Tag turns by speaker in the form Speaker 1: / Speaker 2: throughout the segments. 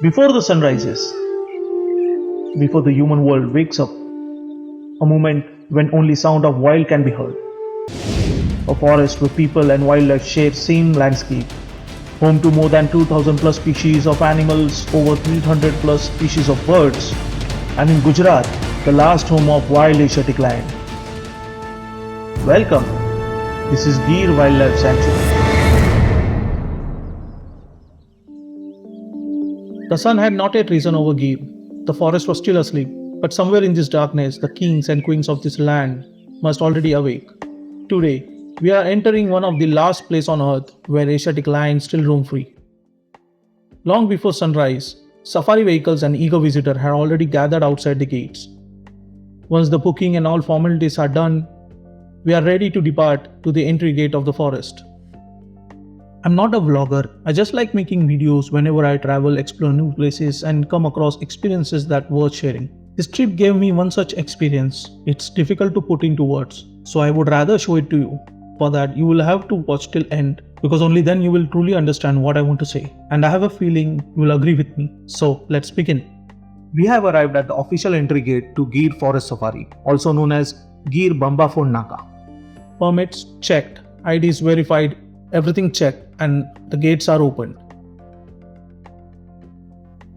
Speaker 1: Before the sun rises, before the human world wakes up, a moment when only sound of wild can be heard. A forest where people and wildlife share same landscape, home to more than 2000 plus species of animals, over 300 plus species of birds, and in Gujarat, the last home of wild Asiatic lion. Welcome. This is Gir Wildlife Sanctuary. The sun had not yet risen over Gir. The forest was still asleep, but somewhere in this darkness, the kings and queens of this land must already awake. Today, we are entering one of the last places on earth where Asiatic lions still roam free. Long before sunrise, safari vehicles and eager visitors had already gathered outside the gates. Once the booking and all formalities are done, we are ready to depart to the entry gate of the forest. I'm not a vlogger. I just like making videos whenever I travel, explore new places, and come across experiences that worth sharing. This trip gave me one such experience. It's difficult to put into words, so I would rather show it to you. For that, you will have to watch till end, because only then you will truly understand what I want to say. And I have a feeling you will agree with me. So let's begin. We have arrived at the official entry gate to Gir Forest Safari, also known as Gir Bambafon Naka. Permits checked, IDs verified, everything checked, and the gates are open.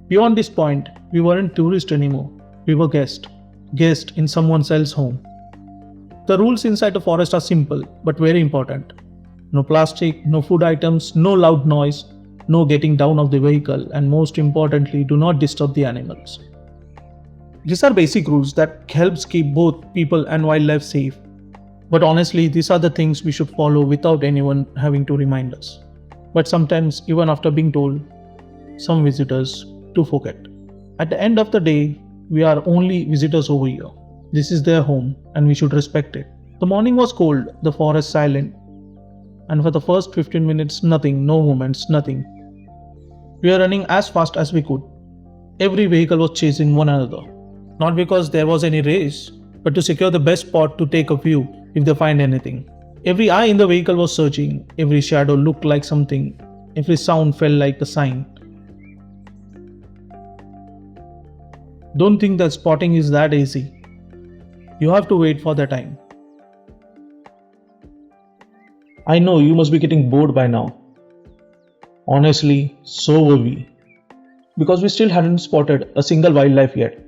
Speaker 1: Beyond this point, we weren't tourists anymore. We were guests in someone else's home. The rules inside the forest are simple but very important. No plastic, no food items, no loud noise, no getting down of the vehicle, and most importantly, do not disturb the animals. These are basic rules that helps keep both people and wildlife safe. But honestly, these are the things we should follow without anyone having to remind us. But sometimes, even after being told, some visitors do forget. At the end of the day, we are only visitors over here. This is their home and we should respect it. The morning was cold, the forest silent, and for the first 15 minutes, nothing, no movements, nothing. We were running as fast as we could. Every vehicle was chasing one another. Not because there was any race, but to secure the best spot to take a view if they find anything. Every eye in the vehicle was searching, every shadow looked like something, every sound felt like a sign. Don't think that spotting is that easy. You have to wait for the time. I know you must be getting bored by now. Honestly, so were we. Because we still hadn't spotted a single wildlife yet.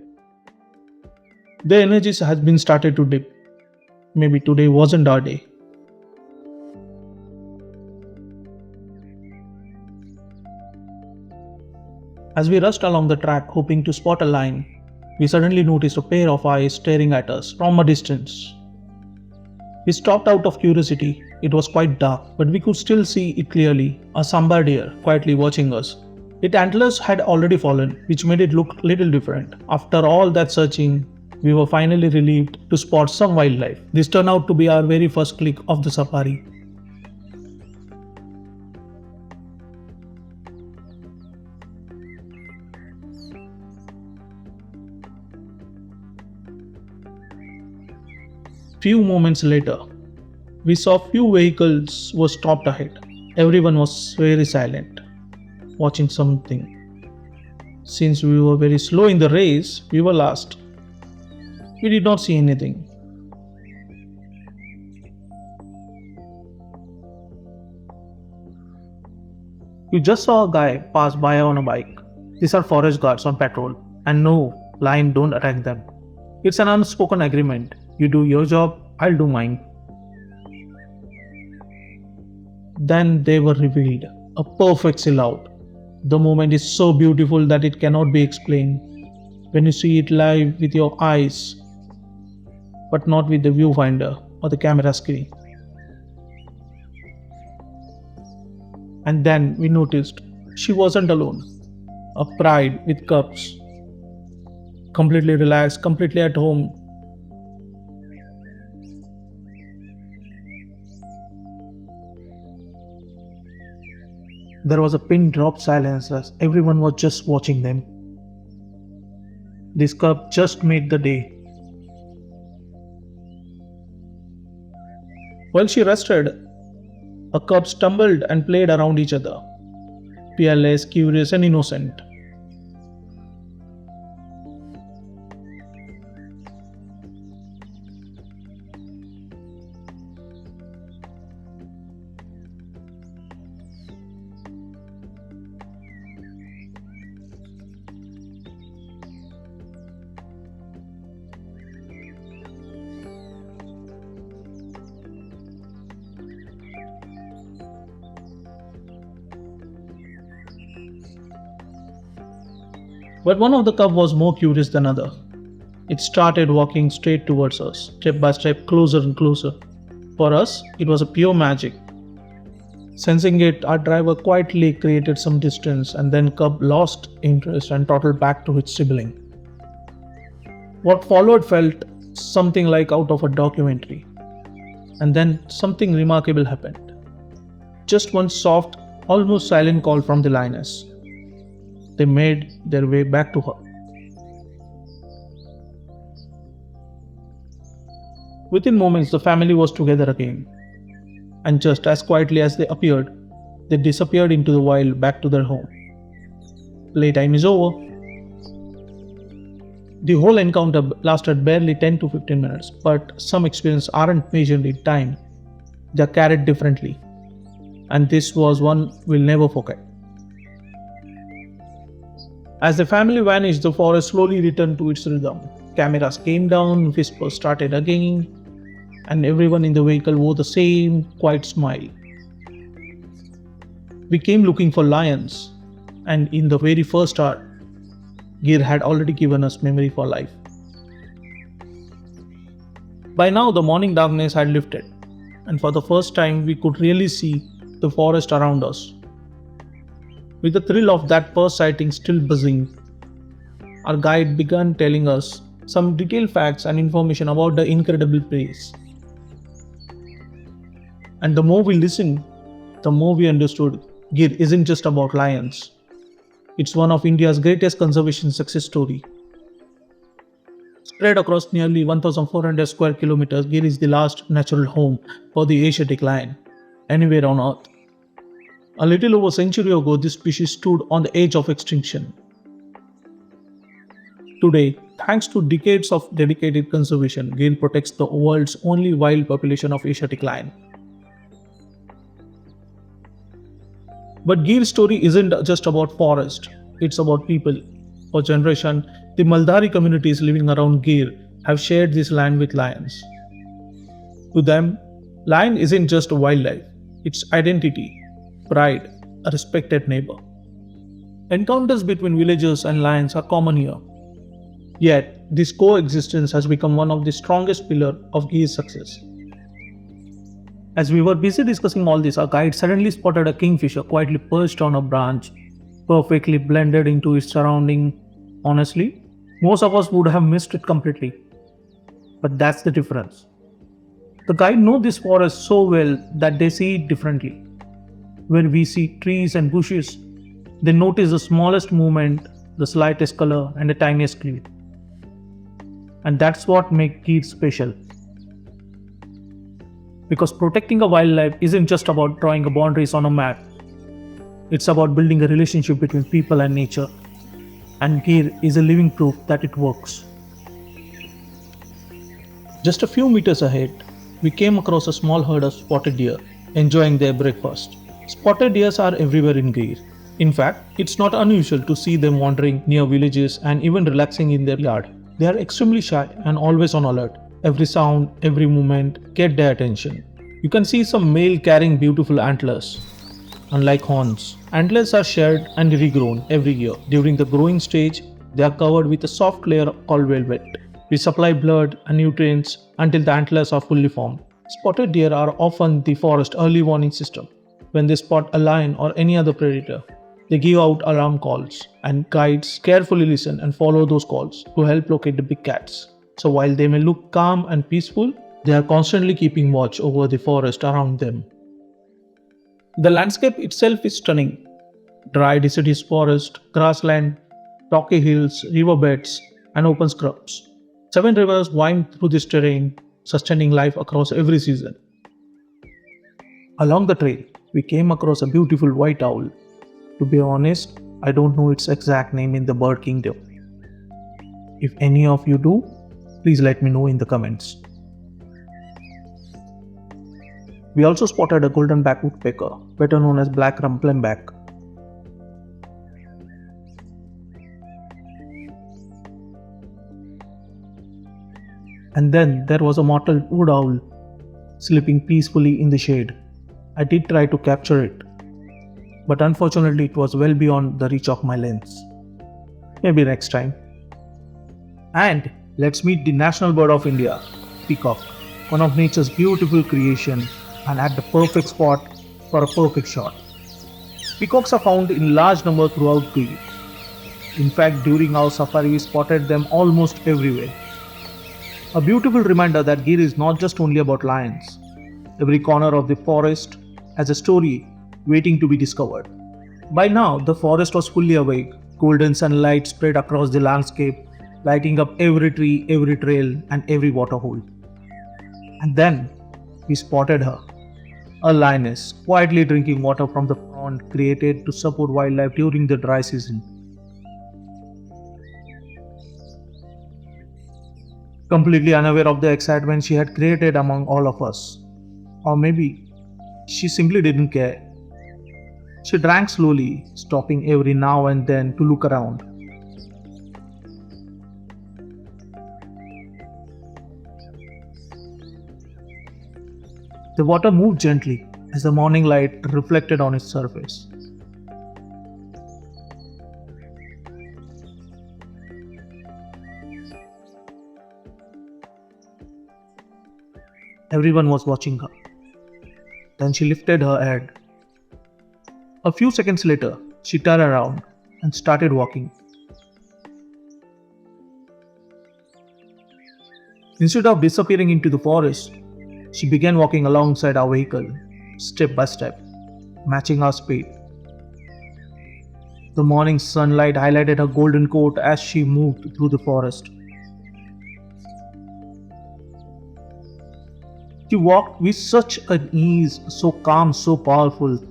Speaker 1: Their energies had been started to dip. Maybe today wasn't our day. As we rushed along the track hoping to spot a lion, we suddenly noticed a pair of eyes staring at us from a distance. We stopped out of curiosity. It was quite dark, but we could still see it clearly, a sambhar deer quietly watching us. Its antlers had already fallen, which made it look little different. After all that searching, we were finally relieved to spot some wildlife. This turned out to be our very first click of the safari. Few moments later, we saw few vehicles were stopped ahead. Everyone was very silent, watching something. Since we were very slow in the race, we were last. We did not see anything. You just saw a guy pass by on a bike. These are forest guards on patrol. And no, lion don't attack them. It's an unspoken agreement. You do your job, I'll do mine. Then they were revealed. A perfect silhouette. The moment is so beautiful that it cannot be explained. When you see it live with your eyes, but not with the viewfinder or the camera screen. And then we noticed she wasn't alone. A pride with cubs. Completely relaxed, completely at home. There was a pin drop silence as everyone was just watching them. This cub just made the day. While she rested, a cub stumbled and played around each other, fearless, curious, and innocent. But one of the cub was more curious than other. It started walking straight towards us, step by step, closer and closer. For us, it was a pure magic. Sensing it, our driver quietly created some distance, and then cub lost interest and trotted back to its sibling. What followed felt something like out of a documentary. And then something remarkable happened. Just one soft, almost silent call from the lioness. They made their way back to her. Within moments, the family was together again. And just as quietly as they appeared, they disappeared into the wild back to their home. Playtime is over. The whole encounter lasted barely 10 to 15 minutes, but some experiences aren't measured in time, they are carried differently. And this was one we'll never forget. As the family vanished, the forest slowly returned to its rhythm. Cameras came down, whispers started again, and everyone in the vehicle wore the same quiet smile. We came looking for lions, and in the very first hour, Gir had already given us memory for life. By now, the morning darkness had lifted, and for the first time, we could really see the forest around us. With the thrill of that first sighting still buzzing, our guide began telling us some detailed facts and information about the incredible place. And the more we listened, the more we understood Gir isn't just about lions. It's one of India's greatest conservation success story. Spread across nearly 1,400 square kilometers, Gir is the last natural home for the Asiatic lion anywhere on Earth. A little over a century ago, this species stood on the edge of extinction. Today, thanks to decades of dedicated conservation, Gir protects the world's only wild population of Asiatic lion. But Gir's story isn't just about forest, it's about people. For generations, the Maldari communities living around Gir have shared this land with lions. To them, lion isn't just a wildlife, it's identity, pride, a respected neighbor. Encounters between villagers and lions are common here. Yet, this coexistence has become one of the strongest pillars of Gir's success. As we were busy discussing all this, our guide suddenly spotted a kingfisher quietly perched on a branch, perfectly blended into its surrounding. Honestly, most of us would have missed it completely. But that's the difference. The guide knows this forest so well that they see it differently. Where we see trees and bushes, they notice the smallest movement, the slightest color, and the tiniest clue. And that's what makes Gir special. Because protecting a wildlife isn't just about drawing boundaries on a map. It's about building a relationship between people and nature. And Gir is a living proof that it works. Just a few meters ahead, we came across a small herd of spotted deer, enjoying their breakfast. Spotted deer are everywhere in Gir. In fact, it's not unusual to see them wandering near villages and even relaxing in their yard. They are extremely shy and always on alert. Every sound, every movement get their attention. You can see some male carrying beautiful antlers. Unlike horns, antlers are shed and regrown every year. During the growing stage, they are covered with a soft layer called velvet. We supply blood and nutrients until the antlers are fully formed. Spotted deer are often the forest early warning system. When they spot a lion or any other predator, they give out alarm calls, and guides carefully listen and follow those calls to help locate the big cats. So while they may look calm and peaceful, they are constantly keeping watch over the forest around them. The landscape itself is stunning. Dry deciduous forest, grassland, rocky hills, riverbeds, and open scrubs. 7 rivers wind through this terrain, sustaining life across every season. Along the trail, we came across a beautiful white owl. To be honest, I don't know its exact name in the bird kingdom. If any of you do, please let me know in the comments. We also spotted a golden-backed woodpecker, better known as black rumbleback. And then there was a mottled wood owl, sleeping peacefully in the shade. I did try to capture it, but unfortunately it was well beyond the reach of my lens. Maybe next time. And let's meet the national bird of India, peacock, one of nature's beautiful creation and at the perfect spot for a perfect shot. Peacocks are found in large number throughout Gir. In fact, during our safari we spotted them almost everywhere. A beautiful reminder that Gir is not just only about lions. Every corner of the forest has a story waiting to be discovered. By now, the forest was fully awake. Golden sunlight spread across the landscape, lighting up every tree, every trail, and every waterhole. And then we spotted her, a lioness, quietly drinking water from the pond created to support wildlife during the dry season. Completely unaware of the excitement she had created among all of us. Or maybe she simply didn't care. She drank slowly, stopping every now and then to look around. The water moved gently as the morning light reflected on its surface. Everyone was watching her. Then she lifted her head. A few seconds later, she turned around and started walking. Instead of disappearing into the forest, she began walking alongside our vehicle, step by step, matching our speed. The morning sunlight highlighted her golden coat as she moved through the forest. She walked with such an ease, so calm, so powerful.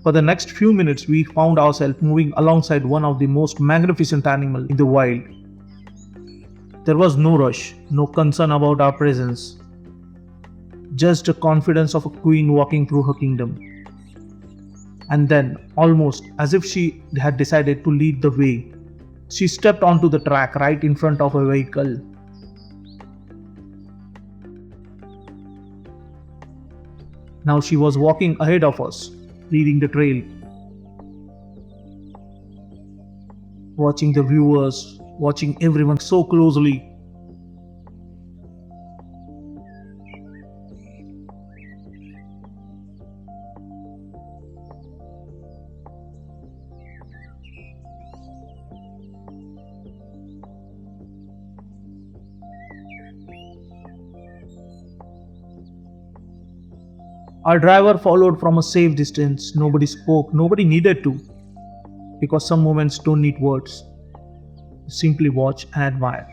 Speaker 1: For the next few minutes, we found ourselves moving alongside one of the most magnificent animals in the wild. There was no rush, no concern about our presence, just the confidence of a queen walking through her kingdom. And then, almost as if she had decided to lead the way, she stepped onto the track right in front of her vehicle. Now she was walking ahead of us, leading the trail, watching the viewers, watching everyone so closely. Our driver followed from a safe distance. Nobody spoke, nobody needed to, because some moments don't need words. Simply watch and admire.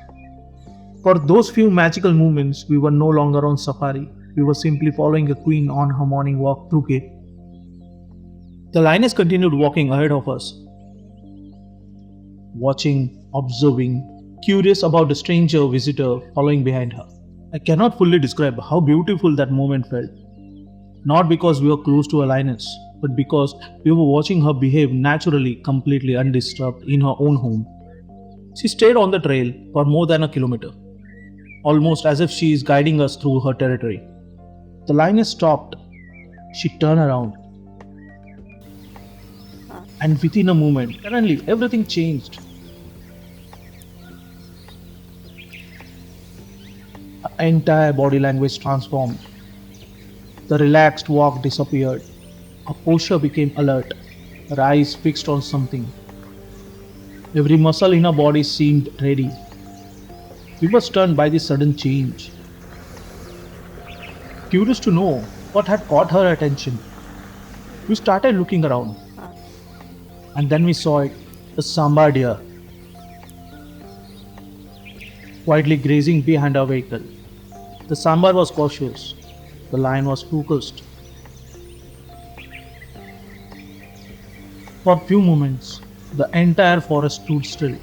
Speaker 1: For those few magical moments, we were no longer on safari. We were simply following a queen on her morning walk through Gir. The lioness continued walking ahead of us, watching, observing, curious about the stranger visitor following behind her. I cannot fully describe how beautiful that moment felt. Not because we were close to a lioness, but because we were watching her behave naturally, completely undisturbed in her own home. She stayed on the trail for more than a kilometer, almost as if she is guiding us through her territory. The lioness stopped. She turned around. And within a moment, suddenly everything changed. Her entire body language transformed. The relaxed walk disappeared. Her posture became alert, her eyes fixed on something. Every muscle in her body seemed ready. We were stunned by this sudden change. Curious to know what had caught her attention, we started looking around. And then we saw it, the sambhar deer, quietly grazing behind our vehicle. The sambhar was cautious. The lion was focused. For a few moments, the entire forest stood still.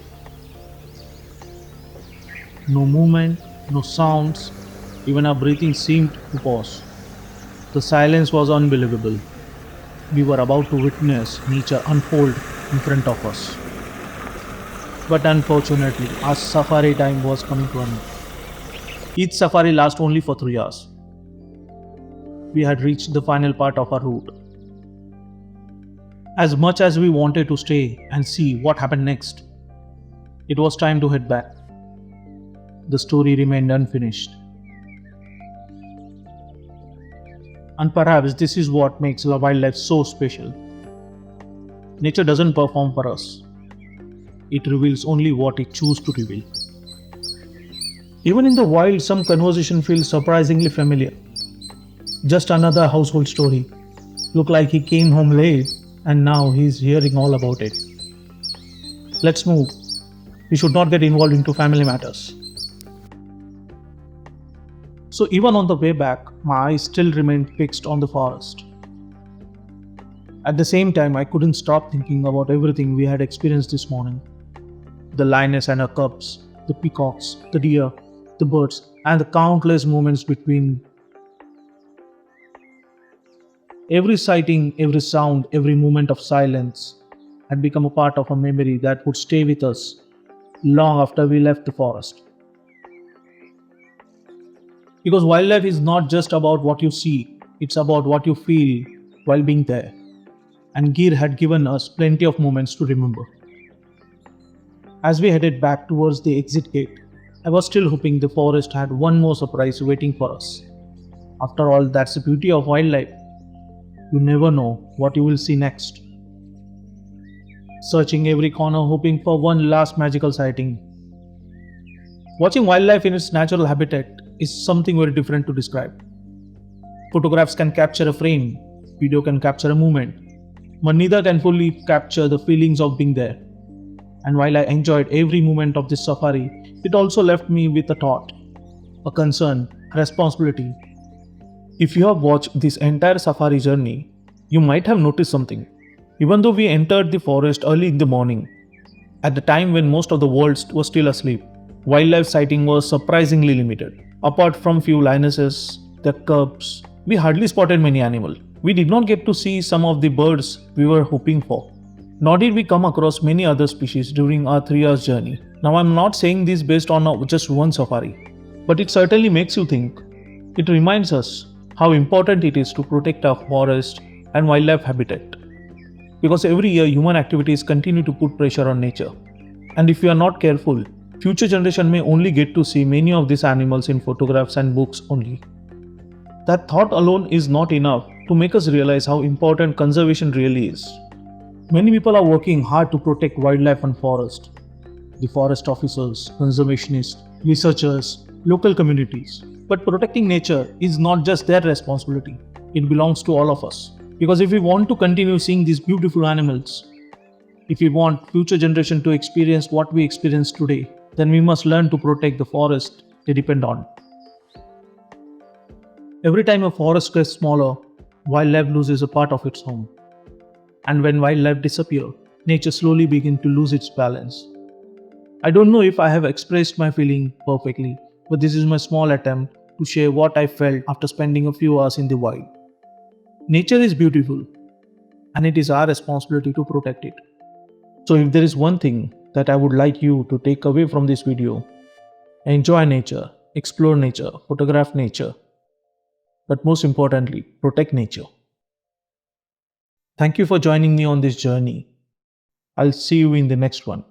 Speaker 1: No movement, no sounds, even our breathing seemed to pause. The silence was unbelievable. We were about to witness nature unfold in front of us. But unfortunately, our safari time was coming to an end. Each safari lasted only for 3 hours. We had reached the final part of our route. As much as we wanted to stay and see what happened next, it was time to head back. The story remained unfinished. And perhaps this is what makes wildlife so special. Nature doesn't perform for us, it reveals only what it chooses to reveal. Even in the wild, some conversation feels surprisingly familiar. Just another household story. Look like he came home late and now he's hearing all about it. Let's move. We should not get involved into family matters. So even on the way back, my eyes still remained fixed on the forest. At the same time, I couldn't stop thinking about everything we had experienced this morning. The lioness and her cubs, the peacocks, the deer, the birds, and the countless moments between. Every sighting, every sound, every moment of silence had become a part of a memory that would stay with us long after we left the forest. Because wildlife is not just about what you see, it's about what you feel while being there. And Gir had given us plenty of moments to remember. As we headed back towards the exit gate, I was still hoping the forest had one more surprise waiting for us. After all, that's the beauty of wildlife. You never know what you will see next. Searching every corner hoping for one last magical sighting. Watching wildlife in its natural habitat is something very different to describe. Photographs can capture a frame, video can capture a moment, but neither can fully capture the feelings of being there. And while I enjoyed every moment of this safari, it also left me with a thought, a concern, a responsibility. If you have watched this entire safari journey, you might have noticed something. Even though we entered the forest early in the morning, at the time when most of the world was still asleep, wildlife sighting was surprisingly limited. Apart from few lionesses, their cubs, we hardly spotted many animals. We did not get to see some of the birds we were hoping for. Nor did we come across many other species during our 3 hours journey. Now I'm not saying this based on just one safari, but it certainly makes you think. It reminds us how important it is to protect our forest and wildlife habitat. Because every year human activities continue to put pressure on nature. And if we are not careful, future generation may only get to see many of these animals in photographs and books only. That thought alone is not enough to make us realize how important conservation really is. Many people are working hard to protect wildlife and forest. The forest officers, conservationists, researchers, local communities. But protecting nature is not just their responsibility, it belongs to all of us. Because if we want to continue seeing these beautiful animals, if we want future generation to experience what we experience today, then we must learn to protect the forest they depend on. Every time a forest gets smaller, wildlife loses a part of its home. And when wildlife disappears, nature slowly begins to lose its balance. I don't know if I have expressed my feeling perfectly, but this is my small attempt to share what I felt after spending a few hours in the wild. Nature is beautiful, and it is our responsibility to protect it. So if there is one thing that I would like you to take away from this video, enjoy nature, explore nature, photograph nature, but most importantly, protect nature. Thank you for joining me on this journey. I'll see you in the next one.